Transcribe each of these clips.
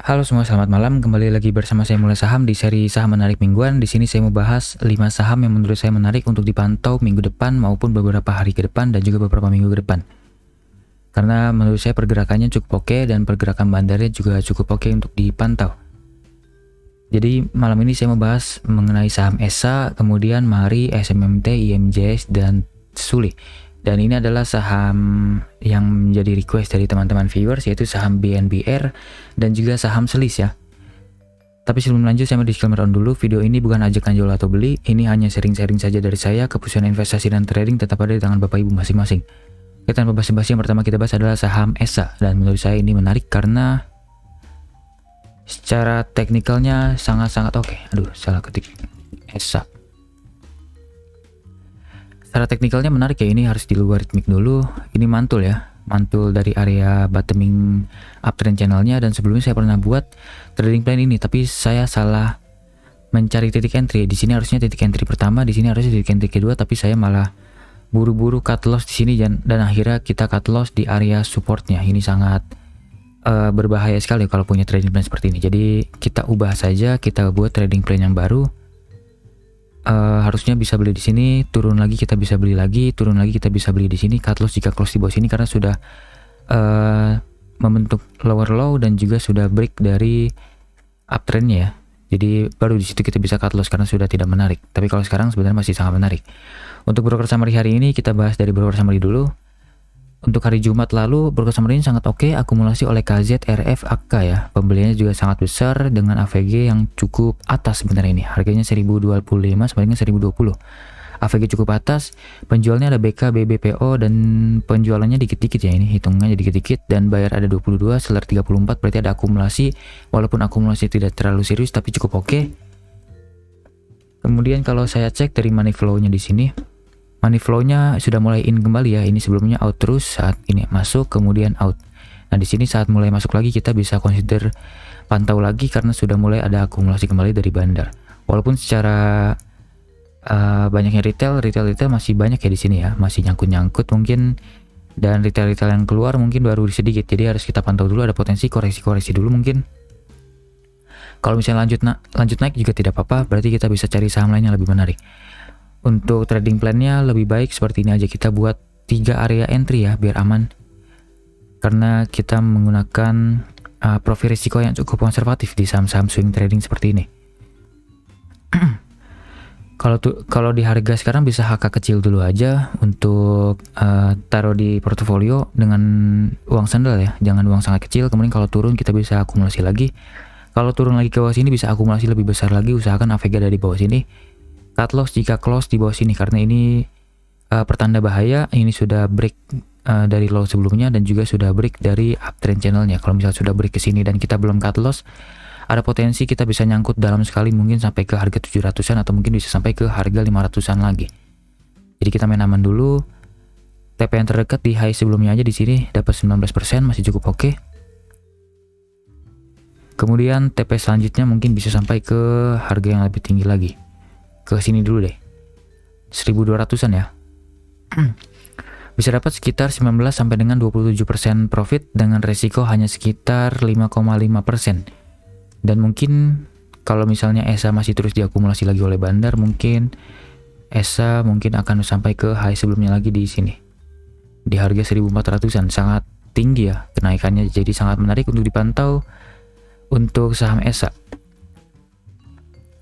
Halo semua, selamat malam. Kembali lagi bersama saya Mulai Saham di seri Saham Menarik Mingguan. Di sini saya mau bahas 5 saham yang menurut saya menarik untuk dipantau minggu depan maupun beberapa hari ke depan dan juga beberapa minggu ke depan. Karena menurut saya pergerakannya cukup oke dan pergerakan bandarnya juga cukup oke untuk dipantau. Jadi malam ini saya mau bahas mengenai saham ESA, kemudian Mari, SMMT, IMJS, dan Suli. Dan ini adalah saham yang menjadi request dari teman-teman viewers, yaitu saham BNBR dan juga saham Selis ya. Tapi sebelum lanjut saya mau disclaimer on dulu, video ini bukan ajakan jual atau beli, ini hanya sharing-sharing saja dari saya. Keputusan investasi dan trading tetap ada di tangan Bapak Ibu masing-masing. Kita tanpa basa-basi, yang pertama kita bahas adalah saham ESA, dan menurut saya ini menarik karena secara teknikalnya sangat-sangat oke. Aduh, salah ketik. ESA. Secara teknikalnya menarik ya, ini harus di luar ritmik dulu. Ini mantul ya, mantul dari area bottoming uptrend channelnya, dan sebelumnya saya pernah buat trading plan ini, tapi saya salah mencari titik entry. Di sini harusnya titik entry pertama, di sini harusnya titik entry kedua, tapi saya malah buru-buru cut loss di sini dan akhirnya kita cut loss di area supportnya. Ini sangat berbahaya sekali kalau punya trading plan seperti ini. Jadi kita ubah saja, kita buat trading plan yang baru. Harusnya bisa beli di sini, turun lagi kita bisa beli lagi, turun lagi kita bisa beli di sini, cut loss jika close di bawah sini karena sudah membentuk lower low dan juga sudah break dari uptrendnya ya. Jadi baru di situ kita bisa cut loss karena sudah tidak menarik. Tapi kalau sekarang sebenarnya masih sangat menarik. Untuk broker summary hari ini kita bahas dari broker summary dulu. Untuk hari Jumat lalu broker summary ini sangat oke, akumulasi oleh KZ, RF, AK ya. Pembeliannya juga sangat besar dengan AVG yang cukup atas sebenarnya ini. Harganya 1025 sebaliknya 1020. AVG cukup atas, penjualnya ada BK, BBPO dan penjualannya dikit-dikit ya, ini hitungannya dikit-dikit, dan bayar ada 22, seller 34, berarti ada akumulasi. Walaupun akumulasi tidak terlalu serius tapi cukup oke. Kemudian kalau saya cek dari money flow-nya di sini, money flow-nya sudah mulai in kembali ya. Ini sebelumnya out terus, saat ini masuk kemudian out. Nah, di sini saat mulai masuk lagi kita bisa consider pantau lagi karena sudah mulai ada akumulasi kembali dari bandar. Walaupun secara banyaknya retail masih banyak ya di sini ya, masih nyangkut-nyangkut mungkin, dan retail yang keluar mungkin baru sedikit. Jadi harus kita pantau dulu, ada potensi koreksi dulu mungkin. Kalau misalnya lanjut naik juga tidak apa-apa, berarti kita bisa cari saham lain yang lebih menarik. Untuk trading plan-nya lebih baik seperti ini aja, kita buat 3 area entry ya biar aman. Karena kita menggunakan profil risiko yang cukup konservatif di saham-saham swing trading seperti ini. Kalau di harga sekarang bisa HK kecil dulu aja untuk taruh di portofolio dengan uang sandal ya, jangan uang sangat kecil. Kemudian kalau turun kita bisa akumulasi lagi. Kalau turun lagi ke bawah sini bisa akumulasi lebih besar lagi, usahakan AVG ada di bawah sini. Cut loss jika close di bawah sini karena ini pertanda bahaya. Ini sudah break dari low sebelumnya dan juga sudah break dari uptrend channelnya. Kalau misalnya sudah break ke sini dan kita belum cut loss, ada potensi kita bisa nyangkut dalam sekali mungkin sampai ke harga 700-an atau mungkin bisa sampai ke harga 500-an lagi. Jadi kita main aman dulu. TP yang terdekat di high sebelumnya aja di sini dapat 19%, masih cukup oke. Kemudian TP selanjutnya mungkin bisa sampai ke harga yang lebih tinggi lagi. Ke sini dulu deh. 1200-an ya. Bisa dapat sekitar 19 sampai dengan 27% profit dengan resiko hanya sekitar 5,5%. Dan mungkin kalau misalnya ESA masih terus diakumulasi lagi oleh bandar, mungkin ESA mungkin akan sampai ke high sebelumnya lagi di sini. Di harga 1400-an, sangat tinggi ya kenaikannya, jadi sangat menarik untuk dipantau untuk saham ESA.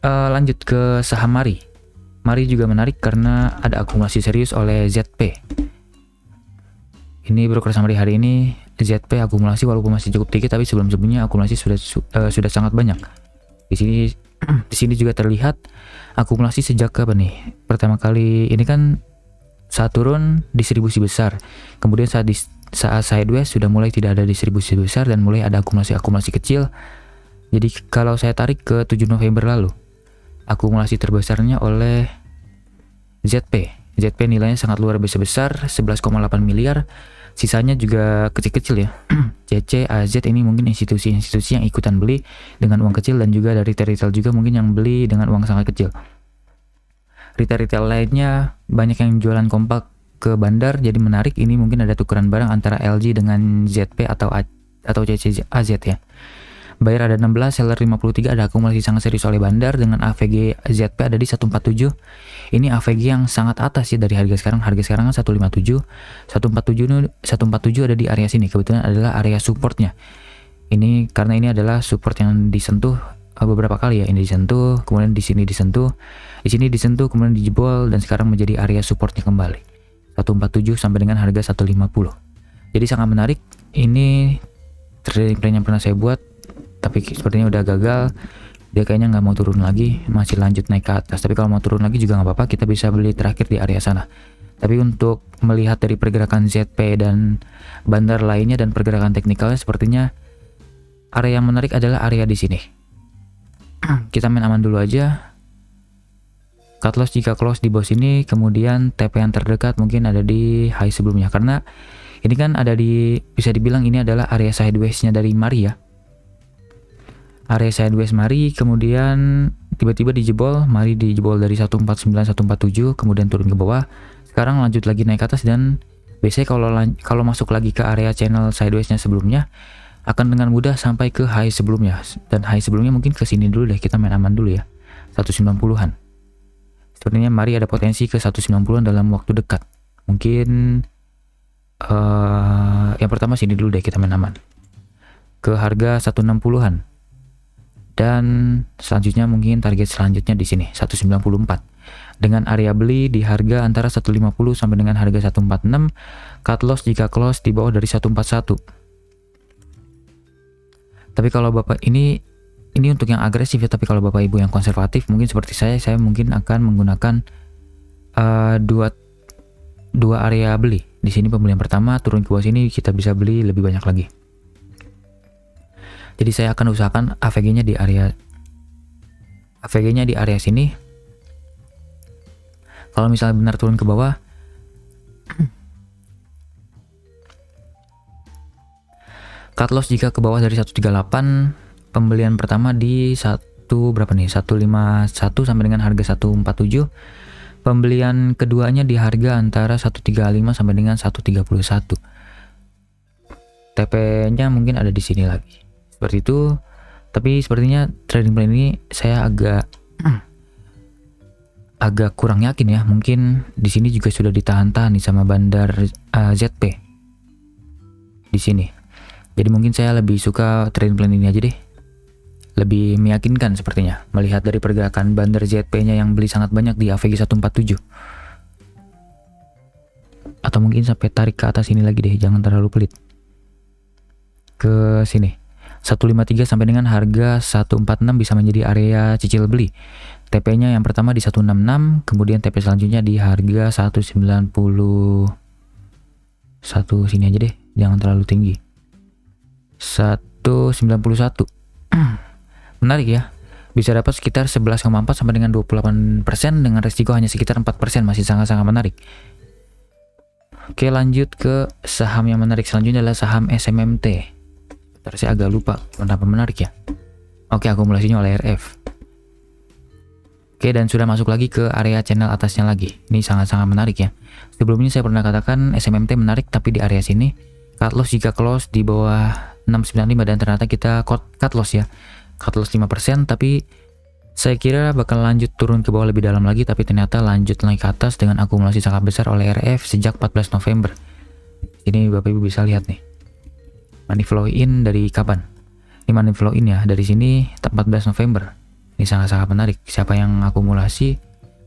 Lanjut ke saham Mari. Mari juga menarik karena ada akumulasi serius oleh ZP. Ini broker summary hari ini, ZP akumulasi walaupun masih cukup dikit, tapi sebelumnya akumulasi sudah sangat banyak. Di sini juga terlihat akumulasi sejak kapan nih? Pertama kali ini kan saat turun distribusi besar. Kemudian saat sideways sudah mulai tidak ada distribusi besar dan mulai ada akumulasi kecil. Jadi kalau saya tarik ke 7 November lalu, akumulasi terbesarnya oleh ZP. ZP nilainya sangat luar biasa besar, 11,8 miliar. Sisanya juga kecil-kecil ya. CC, AZ ini mungkin institusi-institusi yang ikutan beli dengan uang kecil, dan juga dari retail juga mungkin yang beli dengan uang sangat kecil. Retail lainnya banyak yang jualan kompak ke bandar, jadi menarik. Ini mungkin ada tukeran barang antara LG dengan ZP atau CC AZ ya. Buyer ada 16, seller 53, ada akumulasi sangat serius oleh Bandar dengan AVG ZP ada di 147. Ini AVG yang sangat atas ya dari harga sekarang. Harga sekarang kan 157. 147 ada di area sini. Kebetulan adalah area supportnya. Ini karena ini adalah support yang disentuh beberapa kali ya. Ini disentuh, kemudian di sini disentuh, di sini disentuh, kemudian dijebol dan sekarang menjadi area supportnya kembali. 147 sampai dengan harga 150. Jadi sangat menarik. Ini trading plan yang pernah saya buat, tapi sepertinya udah gagal. Dia kayaknya nggak mau turun lagi, masih lanjut naik ke atas. Tapi kalau mau turun lagi juga nggak apa-apa, kita bisa beli terakhir di area sana. Tapi untuk melihat dari pergerakan ZP dan Bandar lainnya dan pergerakan teknikalnya, sepertinya area yang menarik adalah area di sini. Kita main aman dulu aja. Cut loss jika close di bawah sini, kemudian TP yang terdekat mungkin ada di high sebelumnya. Karena ini kan ada di, bisa dibilang ini adalah area sideways-nya dari Mari ya. Area sideways Mari, kemudian tiba-tiba dijebol, Mari dijebol dari 149, 147, kemudian turun ke bawah. Sekarang lanjut lagi naik ke atas dan biasanya kalau masuk lagi ke area channel sideways-nya sebelumnya, akan dengan mudah sampai ke high sebelumnya. Dan high sebelumnya mungkin ke sini dulu deh, kita main aman dulu ya. 190-an. Sepertinya Mari ada potensi ke 190-an dalam waktu dekat. Mungkin yang pertama sini dulu deh, kita main aman. Ke harga 160-an. Dan selanjutnya mungkin target selanjutnya di sini 194 dengan area beli di harga antara 150 sampai dengan harga 146. Cut loss jika close di bawah dari 141. Tapi kalau Bapak ini untuk yang agresif ya, tapi kalau Bapak Ibu yang konservatif mungkin seperti saya mungkin akan menggunakan dua area beli. Di sini pembelian pertama, turun ke bawah sini kita bisa beli lebih banyak lagi. Jadi saya akan usahakan AVG-nya di area sini. Kalau misalnya benar turun ke bawah, cut loss jika ke bawah dari 138, pembelian pertama di 1 berapa nih? 151 sampai dengan harga 147. Pembelian keduanya di harga antara 135 sampai dengan 131. TP-nya mungkin ada di sini lagi. Seperti itu. Tapi sepertinya trading plan ini saya agak kurang yakin ya. Mungkin di sini juga sudah ditahan-tahan nih sama Bandar ZP di sini. Jadi mungkin saya lebih suka trading plan ini aja deh. Lebih meyakinkan sepertinya melihat dari pergerakan Bandar ZP-nya yang beli sangat banyak di AVG 147. Atau mungkin sampai tarik ke atas ini lagi deh, jangan terlalu pelit. Ke sini. 153 sampai dengan harga 146 bisa menjadi area cicil beli. TP-nya yang pertama di 166, kemudian TP selanjutnya di harga 191. Sini aja deh, jangan terlalu tinggi. 191. Menarik ya. Bisa dapat sekitar 11,4 sampai dengan 28% dengan resiko hanya sekitar 4%, masih sangat-sangat menarik. Oke, lanjut ke saham yang menarik selanjutnya adalah saham SMMT. Saya agak lupa kenapa menarik ya. Oke, akumulasinya oleh RF. Oke, dan sudah masuk lagi ke area channel atasnya lagi. Ini sangat-sangat menarik ya. Sebelumnya saya pernah katakan SMMT menarik, tapi di area sini cut loss jika close di bawah 695 dan ternyata kita cut loss ya. Cut loss 5%, tapi saya kira bakal lanjut turun ke bawah lebih dalam lagi, tapi ternyata lanjut naik ke atas dengan akumulasi sangat besar oleh RF sejak 14 November. Ini Bapak Ibu bisa lihat nih. Money flow in dari kapan? Ini money flow in ya, dari sini 14 November. Ini sangat-sangat menarik. Siapa yang akumulasi?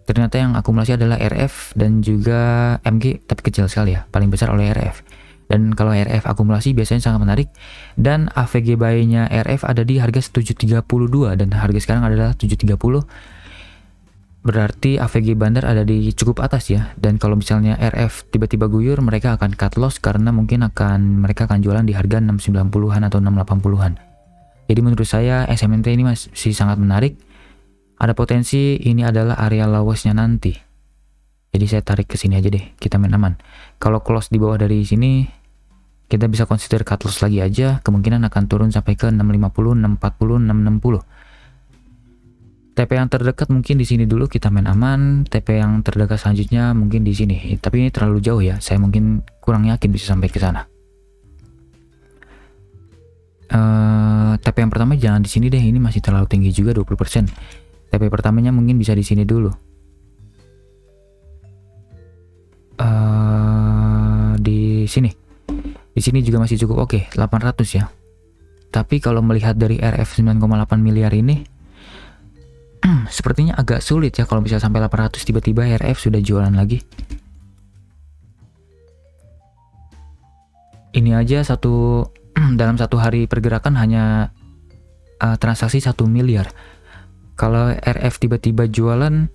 Ternyata yang akumulasi adalah RF dan juga MG, tapi kecil sekali ya. Paling besar oleh RF. Dan kalau RF akumulasi biasanya sangat menarik. Dan AVG buy-nya RF ada di harga 732 dan harga sekarang adalah 730. Berarti AVG Bandar ada di cukup atas ya. Dan kalau misalnya RF tiba-tiba guyur, mereka akan cut loss karena mungkin mereka akan jualan di harga 690-an atau 680-an. Jadi menurut saya SMNT ini masih sangat menarik. Ada potensi ini adalah area lowest-nya nanti. Jadi saya tarik ke sini aja deh, kita main aman. Kalau close di bawah dari sini, kita bisa consider cut loss lagi aja. Kemungkinan akan turun sampai ke 650, 640, 660. TP yang terdekat mungkin di sini dulu, kita main aman. TP yang terdekat selanjutnya mungkin di sini. Tapi ini terlalu jauh ya. Saya mungkin kurang yakin bisa sampai ke sana. TP yang pertama jangan di sini deh, ini masih terlalu tinggi juga 20%. TP pertamanya mungkin bisa di sini dulu. Di sini. Di sini juga masih cukup oke, 800 ya. Tapi kalau melihat dari RF 9,8 miliar ini sepertinya agak sulit ya kalau bisa sampai 800 tiba-tiba RF sudah jualan lagi. Ini aja dalam satu hari pergerakan hanya transaksi 1 miliar. Kalau RF tiba-tiba jualan,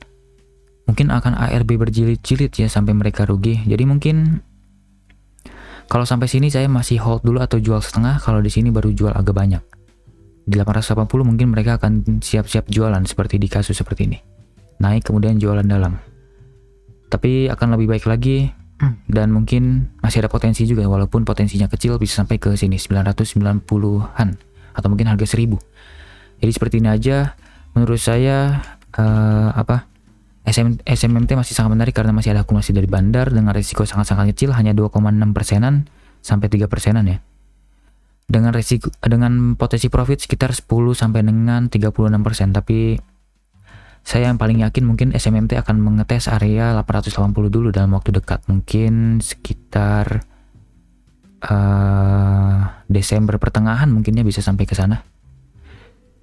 mungkin akan ARB berjilid-jilid ya sampai mereka rugi. Jadi mungkin kalau sampai sini saya masih hold dulu atau jual setengah, kalau di sini baru jual agak banyak. Di 880 mungkin mereka akan siap-siap jualan seperti di kasus seperti ini. Naik kemudian jualan dalam. Tapi akan lebih baik lagi dan mungkin masih ada potensi juga walaupun potensinya kecil bisa sampai ke sini 990-an atau mungkin harga 1000. Jadi seperti ini aja menurut saya SMMT masih sangat menarik karena masih ada akumulasi dari bandar dengan risiko sangat-sangat kecil, hanya 2,6%-an sampai 3%-an ya. Dengan potensi profit sekitar 10 sampai dengan 36%, tapi saya yang paling yakin mungkin SMMT akan mengetes area 880 dulu dalam waktu dekat, mungkin sekitar Desember pertengahan mungkinnya bisa sampai ke sana.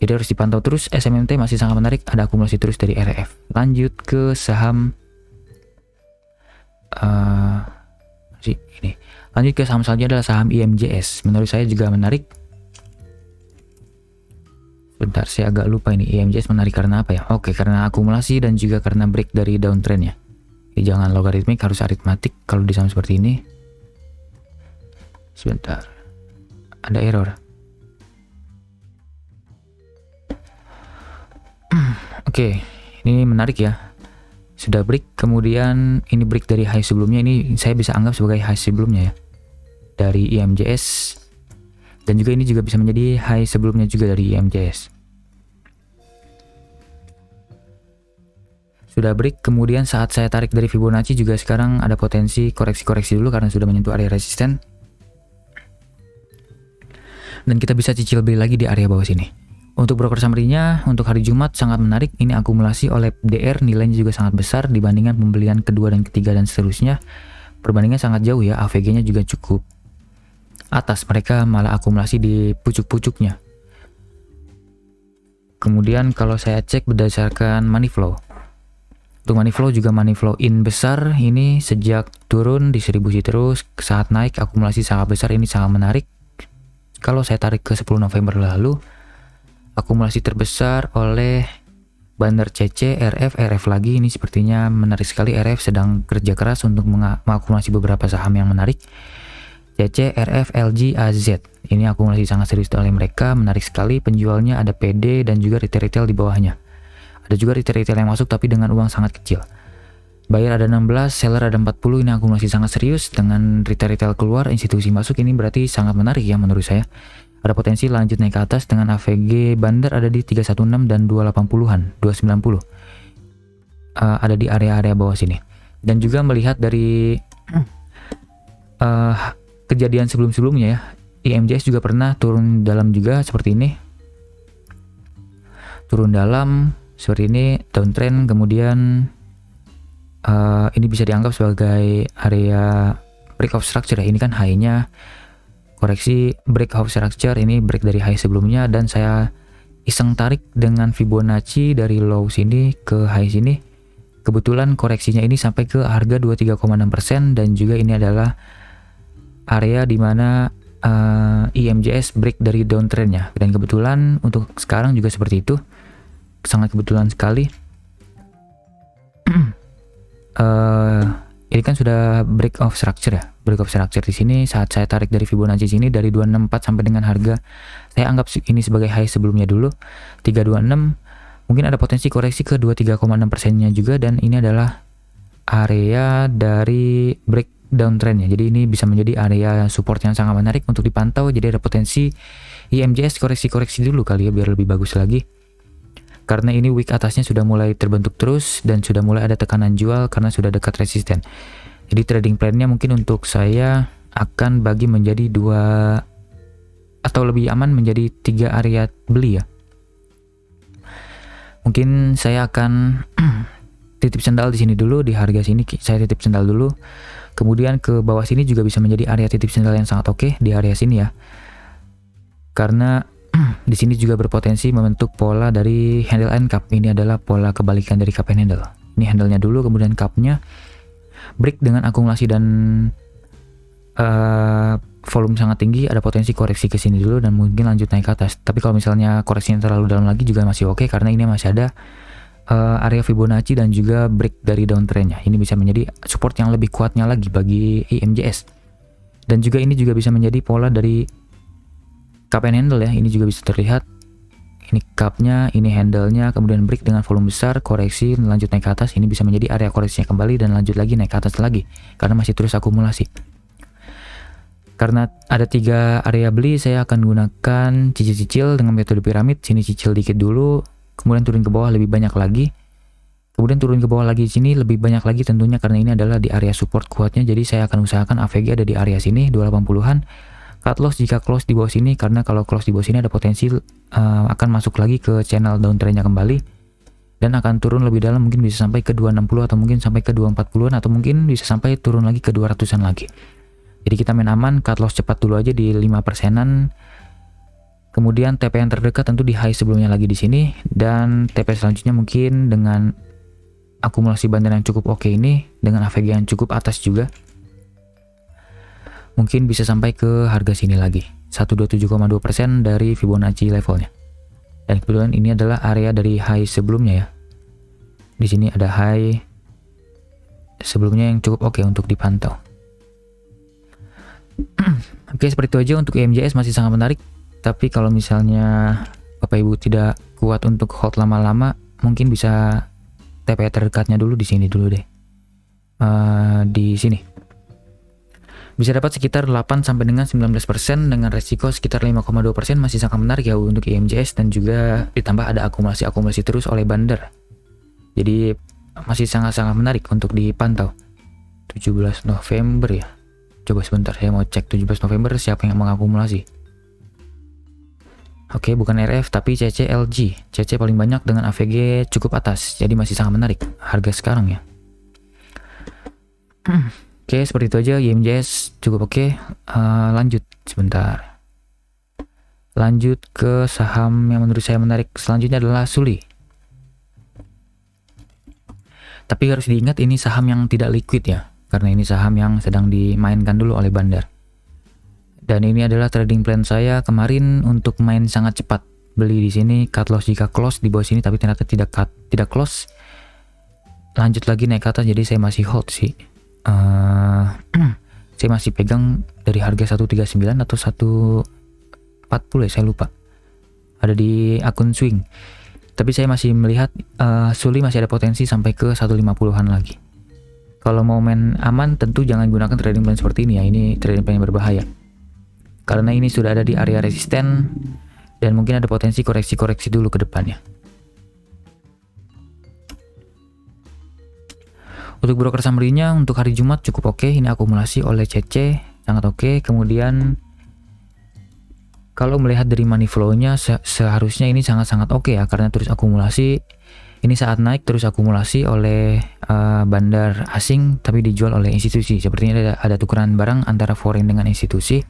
Jadi harus dipantau terus. SMMT masih sangat menarik, ada akumulasi terus dari RF. Lanjut ke saham ini. Lanjut ke saham selanjutnya adalah saham IMJS. Menurut saya juga menarik. Bentar, saya agak lupa ini IMJS menarik karena apa ya? Oke, karena akumulasi dan juga karena break dari downtrend ya. Jadi jangan logaritmik, harus aritmatik kalau di saham seperti ini. Sebentar, ada error. Oke, ini menarik ya. Sudah break, kemudian ini break dari high sebelumnya. Ini saya bisa anggap sebagai high sebelumnya ya, dari IMJS. Dan juga ini juga bisa menjadi high sebelumnya juga dari IMJS. Sudah break, kemudian saat saya tarik dari Fibonacci juga sekarang ada potensi koreksi-koreksi dulu karena sudah menyentuh area resisten. Dan kita bisa cicil beli lagi di area bawah sini. Untuk broker summary-nya, untuk hari Jumat sangat menarik. Ini akumulasi oleh DR, nilainya juga sangat besar dibandingkan pembelian kedua dan ketiga dan seterusnya. Perbandingan sangat jauh ya, AVG-nya juga cukup atas, mereka malah akumulasi di pucuk-pucuknya. Kemudian kalau saya cek berdasarkan money flow, untuk money flow juga money flow in besar, ini sejak turun distribusi terus, saat naik akumulasi sangat besar, ini sangat menarik. Kalau saya tarik ke 10 November lalu, akumulasi terbesar oleh bandar CC, RF lagi, ini sepertinya menarik sekali. RF sedang kerja keras untuk mengakumulasi beberapa saham yang menarik. CC, RF, LG, AZ, ini akumulasi sangat serius oleh mereka, menarik sekali. Penjualnya ada PD dan juga retail di bawahnya. Ada juga retail yang masuk tapi dengan uang sangat kecil. Buyer ada 16, seller ada 40, ini akumulasi sangat serius. Dengan retail keluar, institusi masuk, ini berarti sangat menarik ya menurut saya. Ada potensi lanjut naik ke atas dengan AVG bandar ada di 316 dan 280-an, 290. Ada di area-area bawah sini. Dan juga melihat dari kejadian sebelum-sebelumnya ya, IMJS juga pernah turun dalam juga seperti ini. Turun dalam seperti ini, downtrend, kemudian ini bisa dianggap sebagai area break of structure ya. Ini kan high-nya koreksi break of structure, ini break dari high sebelumnya, dan saya iseng tarik dengan Fibonacci dari low sini ke high sini. Kebetulan koreksinya ini sampai ke harga 23,6% dan juga ini adalah area dimana IMJS break dari downtrendnya, dan kebetulan untuk sekarang juga seperti itu, sangat kebetulan sekali. Ini kan sudah break of structure ya, break of structure di sini. Saat saya tarik dari Fibonacci sini dari 264 sampai dengan harga, saya anggap ini sebagai high sebelumnya dulu 326. Mungkin ada potensi koreksi ke 23,6%-nya juga, dan ini adalah area dari break downtrendnya. Jadi ini bisa menjadi area support yang sangat menarik untuk dipantau. Jadi ada potensi IMJS koreksi-koreksi dulu kali ya biar lebih bagus lagi. Karena ini wick atasnya sudah mulai terbentuk terus dan sudah mulai ada tekanan jual karena sudah dekat resisten. Jadi trading plan-nya mungkin untuk saya akan bagi menjadi dua atau lebih aman menjadi 3 area beli ya. Mungkin saya akan titip sendal di sini dulu, di harga sini saya titip sendal dulu. Kemudian ke bawah sini juga bisa menjadi area titip sendal yang sangat oke di area sini ya. Karena di sini juga berpotensi membentuk pola dari handle and cup. Ini adalah pola kebalikan dari cup and handle. Ini handle-nya dulu, kemudian cup-nya. Break dengan akumulasi dan volume sangat tinggi, ada potensi koreksi ke sini dulu dan mungkin lanjut naik ke atas. Tapi kalau misalnya koreksinya terlalu dalam lagi juga masih oke, karena ini masih ada area Fibonacci dan juga break dari downtrendnya. Ini bisa menjadi support yang lebih kuatnya lagi bagi IMJS. Dan juga ini juga bisa menjadi pola dari cup and handle ya. Ini juga bisa terlihat. Ini cupnya, ini handle-nya, kemudian break dengan volume besar, koreksi, lanjut naik ke atas. Ini bisa menjadi area koreksinya kembali dan lanjut lagi naik ke atas lagi, karena masih terus akumulasi. Karena ada 3 area beli, saya akan gunakan cicil-cicil dengan metode piramid. Sini cicil dikit dulu, kemudian turun ke bawah lebih banyak lagi, kemudian turun ke bawah lagi sini lebih banyak lagi tentunya, karena ini adalah di area support kuatnya. Jadi saya akan usahakan AVG ada di area sini 280-an. Cut loss jika close di bawah sini, karena kalau close di bawah sini ada potensi akan masuk lagi ke channel downtrendnya kembali dan akan turun lebih dalam, mungkin bisa sampai ke 260 atau mungkin sampai ke 240-an atau mungkin bisa sampai turun lagi ke 200-an lagi. Jadi kita main aman, cut loss cepat dulu aja di 5%-an. Kemudian TP yang terdekat tentu di high sebelumnya lagi di sini, dan TP selanjutnya mungkin dengan akumulasi bandar yang cukup oke ini dengan AVG yang cukup atas juga. Mungkin bisa sampai ke harga sini lagi, 127,2% dari Fibonacci levelnya. Dan kebetulan ini adalah area dari high sebelumnya ya. Di sini ada high sebelumnya yang cukup oke untuk dipantau. Oke, seperti itu aja untuk IMJS, masih sangat menarik. Tapi kalau misalnya Bapak Ibu tidak kuat untuk hold lama-lama, mungkin bisa TP terdekatnya dulu di sini dulu deh. Di sini. Bisa dapat sekitar 8 sampai dengan 19% dengan resiko sekitar 5,2%, masih sangat menarik ya untuk IMJS, dan juga ditambah ada akumulasi terus oleh bandar. Jadi masih sangat-sangat menarik untuk dipantau. 17 November ya. Coba sebentar saya mau cek 17 November siapa yang mengakumulasi. Oke, bukan RF tapi CCLG. CC paling banyak dengan AVG cukup atas. Jadi masih sangat menarik harga sekarang ya. Oke, seperti itu aja IMJS cukup oke. Lanjut sebentar. Lanjut ke saham yang menurut saya menarik selanjutnya adalah Suli. Tapi harus diingat ini saham yang tidak liquid ya, karena ini saham yang sedang dimainkan dulu oleh bandar. Dan ini adalah trading plan saya kemarin untuk main sangat cepat. Beli di sini, cut loss jika close di bawah sini, tapi ternyata tidak close. Lanjut lagi naik ke atas, jadi saya masih hold sih. Saya masih pegang dari harga 139 atau 140 ya, saya lupa. Ada di akun swing. Tapi saya masih melihat Suli masih ada potensi sampai ke 150-an lagi. Kalau mau main aman tentu jangan gunakan trading plan seperti ini ya. Ini trading plan yang berbahaya. Karena ini sudah ada di area resisten dan mungkin ada potensi koreksi-koreksi dulu ke depannya. Untuk broker summary-nya untuk hari Jumat cukup oke. Ini akumulasi oleh CC sangat oke. Kemudian kalau melihat dari money flow-nya seharusnya ini sangat-sangat oke ya, karena terus akumulasi. Ini saat naik terus akumulasi oleh bandar asing tapi dijual oleh institusi. Sepertinya ada tukeran barang antara foreign dengan institusi.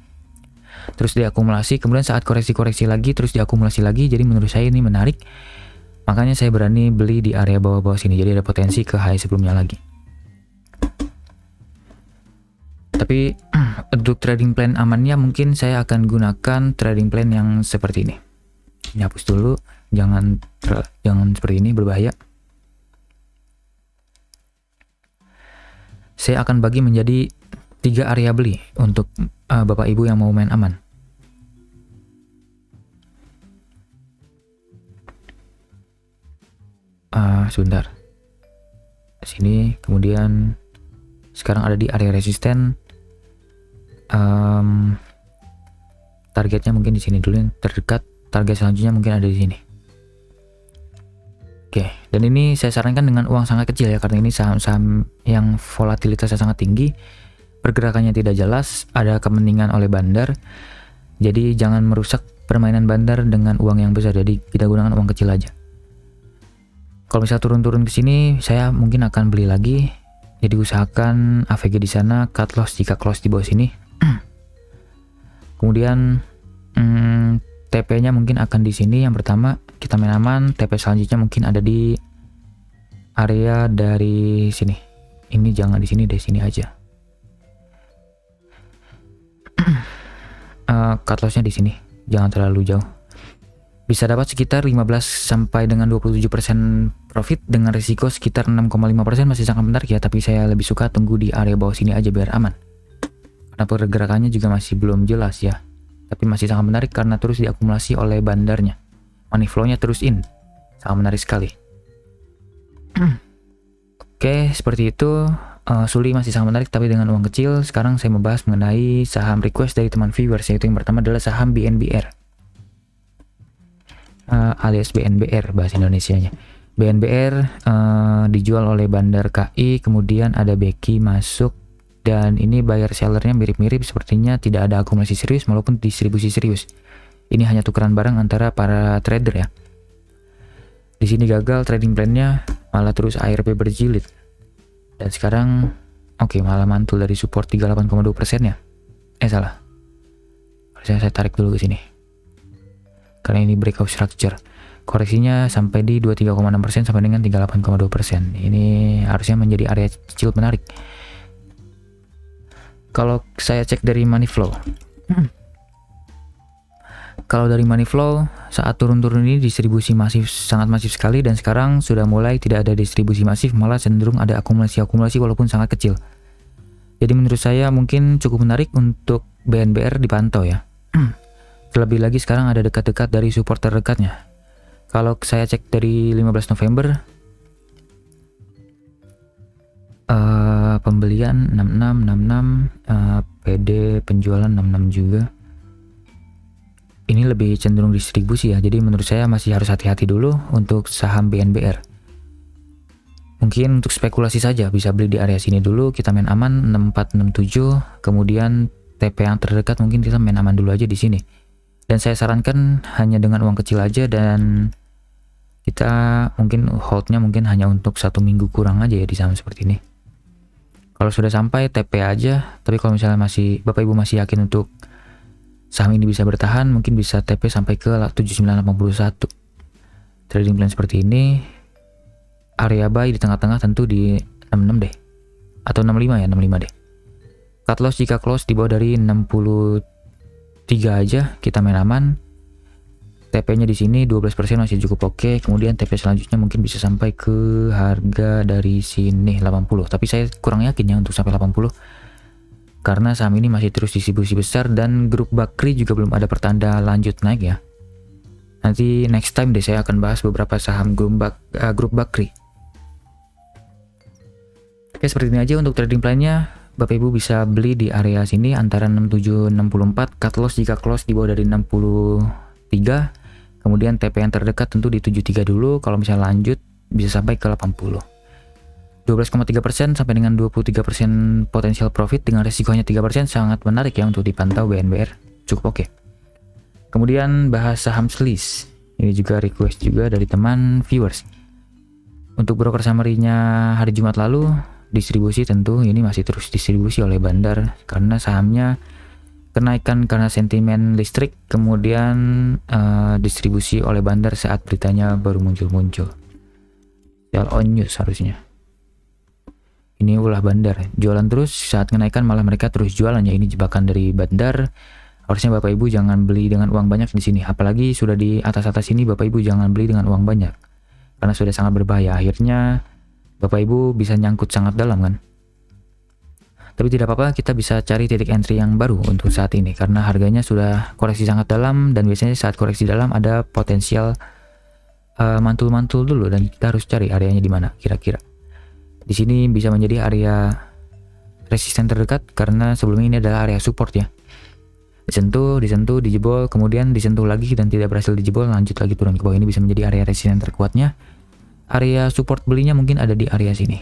Terus diakumulasi, kemudian saat koreksi-koreksi lagi terus diakumulasi lagi. Jadi menurut saya ini menarik. Makanya saya berani beli di area bawah-bawah sini. Jadi ada potensi ke high sebelumnya lagi. Tapi untuk trading plan amannya mungkin saya akan gunakan trading plan yang seperti ini. Ini hapus dulu, jangan seperti ini, berbahaya. Saya akan bagi menjadi 3 area beli untuk Bapak Ibu yang mau main aman. Sebentar. Sini, kemudian sekarang ada di area resisten. Targetnya mungkin di sini dulu yang terdekat. Target selanjutnya mungkin ada di sini. Oke, dan ini saya sarankan dengan uang sangat kecil ya, karena ini saham-saham yang volatilitasnya sangat tinggi, pergerakannya tidak jelas, ada kepentingan oleh bandar. Jadi jangan merusak permainan bandar dengan uang yang besar, jadi kita gunakan uang kecil aja. Kalau misal turun-turun ke sini, saya mungkin akan beli lagi. Jadi usahakan AVG di sana, cut loss jika close di bawah sini. Kemudian TP-nya mungkin akan di sini. Yang pertama kita main aman. TP selanjutnya mungkin ada di area dari sini. Ini jangan di sini deh, sini aja. Cut loss-nya di sini, jangan terlalu jauh. Bisa dapat sekitar 15 sampai dengan 27% profit dengan risiko sekitar 6,5%, masih sangat menarik ya, tapi saya lebih suka tunggu di area bawah sini aja biar aman. Karena pergerakannya juga masih belum jelas ya. Tapi masih sangat menarik karena terus diakumulasi oleh bandarnya. Money flow-nya terus in. Sangat menarik sekali. Oke, seperti itu. Suli masih sangat menarik tapi dengan uang kecil. Sekarang saya membahas mengenai saham request dari teman viewers, yaitu yang pertama adalah saham BNBR. Alias BNBR bahasa Indonesianya. BNBR dijual oleh Bandar KI, kemudian ada Beki masuk, dan ini buyer sellernya mirip-mirip, sepertinya tidak ada akumulasi serius maupun distribusi serius. Ini hanya tukeran barang antara para trader ya. Di sini gagal trading plan-nya, malah terus ARP berjilid. Dan sekarang malah mantul dari support 38,2% ya. Salah. Harusnya saya tarik dulu ke sini. Karena ini breakout structure. Koreksinya sampai di 23,6% sampai dengan 38,2%. Ini harusnya menjadi area kecil menarik. Kalau saya cek dari money flow. Kalau dari money flow, saat turun-turun ini distribusi masif, sangat masif sekali, dan sekarang sudah mulai tidak ada distribusi masif, malah cenderung ada akumulasi-akumulasi walaupun sangat kecil. Jadi menurut saya mungkin cukup menarik untuk BNBR dipantau ya. Terlebih lagi sekarang ada dekat-dekat dari support terdekatnya. Kalau saya cek dari 15 November, pembelian 66, PD penjualan 66 juga. Ini lebih cenderung distribusi ya, jadi menurut saya masih harus hati-hati dulu untuk saham BNBR. Mungkin untuk spekulasi saja, bisa beli di area sini dulu, kita main aman 6467, kemudian TP yang terdekat mungkin kita main aman dulu aja di sini. Dan saya sarankan hanya dengan uang kecil aja, dan kita mungkin holdnya mungkin hanya untuk 1 minggu kurang aja ya di saham seperti ini. Kalau sudah sampai TP aja, tapi kalau misalnya Bapak Ibu masih yakin untuk saham ini bisa bertahan, mungkin bisa TP sampai ke 7981. Trading plan seperti ini, area buy di tengah-tengah tentu di 66 deh, atau 65 ya, 65 deh. Cut loss jika close di bawah dari 63 aja, kita main aman. TP-nya di sini 12% masih cukup oke. Kemudian TP selanjutnya mungkin bisa sampai ke harga dari sini 80. Tapi saya kurang yakin ya untuk sampai 80. Karena saham ini masih terus distribusi besar, dan grup Bakri juga belum ada pertanda lanjut naik ya. Nanti next time deh saya akan bahas beberapa saham grup Bakri. Oke, seperti ini aja untuk trading plan-nya. Bapak Ibu bisa beli di area sini antara 6764, cut loss jika close di bawah dari 63. Kemudian TP yang terdekat tentu di 73 dulu, kalau misalnya lanjut bisa sampai ke 80. 12,3% sampai dengan 23% potensial profit dengan resikonya 3%, sangat menarik ya untuk dipantau BNBR, cukup oke. Kemudian bahas saham Slice. Ini juga request juga dari teman viewers. Untuk broker summary-nya hari Jumat lalu, distribusi tentu ini masih terus distribusi oleh Bandar karena sahamnya kenaikan karena sentimen listrik, kemudian distribusi oleh Bandar saat beritanya baru muncul-muncul. Sell on news harusnya. Ini ulah Bandar, jualan terus, saat kenaikan malah mereka terus jualan ya. Ini jebakan dari Bandar. Harusnya Bapak Ibu jangan beli dengan uang banyak di sini. Apalagi sudah di atas-atas ini, Bapak Ibu jangan beli dengan uang banyak. Karena sudah sangat berbahaya. Akhirnya Bapak Ibu bisa nyangkut sangat dalam kan. Tapi tidak apa-apa, kita bisa cari titik entry yang baru untuk saat ini. Karena harganya sudah koreksi sangat dalam, dan biasanya saat koreksi dalam ada potensial mantul-mantul dulu, dan kita harus cari areanya di mana kira-kira. Di sini bisa menjadi area resisten terdekat karena sebelumnya ini adalah area support ya. Disentuh, dijebol, kemudian disentuh lagi dan tidak berhasil dijebol, lanjut lagi turun ke bawah. Ini bisa menjadi area resisten terkuatnya. Area support belinya mungkin ada di area sini.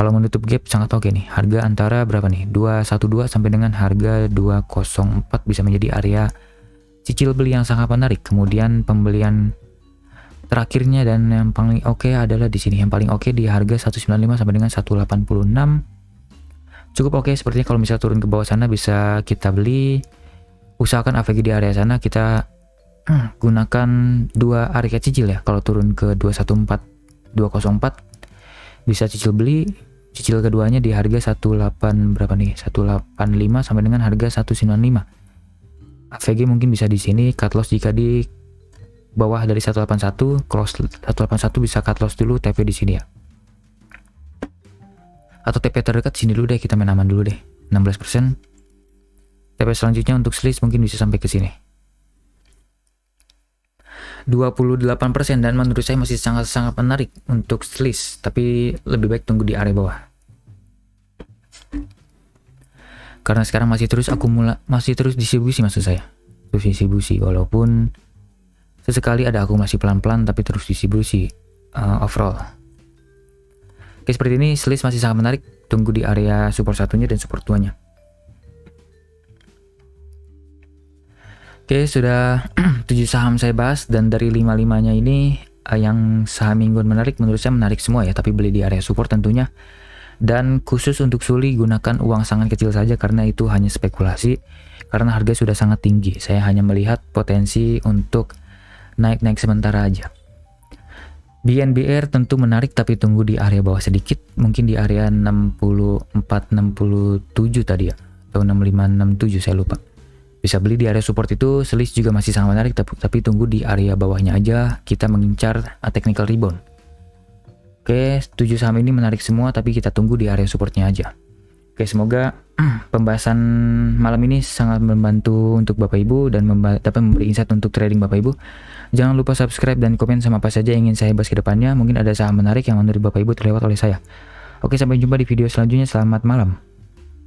Kalau menutup gap sangat oke nih. Harga antara berapa nih? 212 sampai dengan harga 204 bisa menjadi area cicil beli yang sangat menarik. Kemudian pembelian terakhirnya dan yang paling oke adalah di sini. Yang paling oke di harga 195 sampai dengan 186. Cukup oke, sepertinya kalau misalnya turun ke bawah sana bisa kita beli. Usahakan AVG di area sana kita gunakan dua area cicil ya. Kalau turun ke 204 bisa cicil beli. Cicil keduanya di harga 18 berapa nih? 185 sampai dengan harga 195. AVG mungkin bisa di sini, cut loss jika di bawah dari 181, close 181 bisa cut loss dulu, TP di sini ya. Atau TP terdekat sini dulu deh, kita main aman dulu deh. 16%. TP selanjutnya untuk slice mungkin bisa sampai ke sini. 28% dan menurut saya masih sangat-sangat menarik untuk slice, tapi lebih baik tunggu di area bawah. Karena sekarang masih terus distribusi, maksud saya. Terus distribusi walaupun sesekali ada akumulasi pelan-pelan tapi terus distribusi overall. Oke, seperti ini slice masih sangat menarik, tunggu di area support satunya dan support 2-nya. Oke, sudah 7 saham saya bahas dan dari 5-5-nya ini yang saham mingguan menarik menurut saya menarik semua ya, tapi beli di area support tentunya. Dan khusus untuk Suli gunakan uang sangat kecil saja karena itu hanya spekulasi karena harga sudah sangat tinggi. Saya hanya melihat potensi untuk naik-naik sementara aja. BNBR tentu menarik tapi tunggu di area bawah sedikit, mungkin di area 64-67 tadi ya, atau 65-67 saya lupa. Bisa beli di area support itu, slice juga masih sangat menarik tapi tunggu di area bawahnya aja, kita mengincar technical rebound. Oke, 7 saham ini menarik semua tapi kita tunggu di area supportnya aja. Oke, semoga pembahasan malam ini sangat membantu untuk Bapak Ibu dan dapat memberi insight untuk trading Bapak Ibu. Jangan lupa subscribe dan komen sama apa saja yang ingin saya bahas ke depannya. Mungkin ada saham menarik yang menurut Bapak Ibu terlewat oleh saya. Oke, sampai jumpa di video selanjutnya. Selamat malam.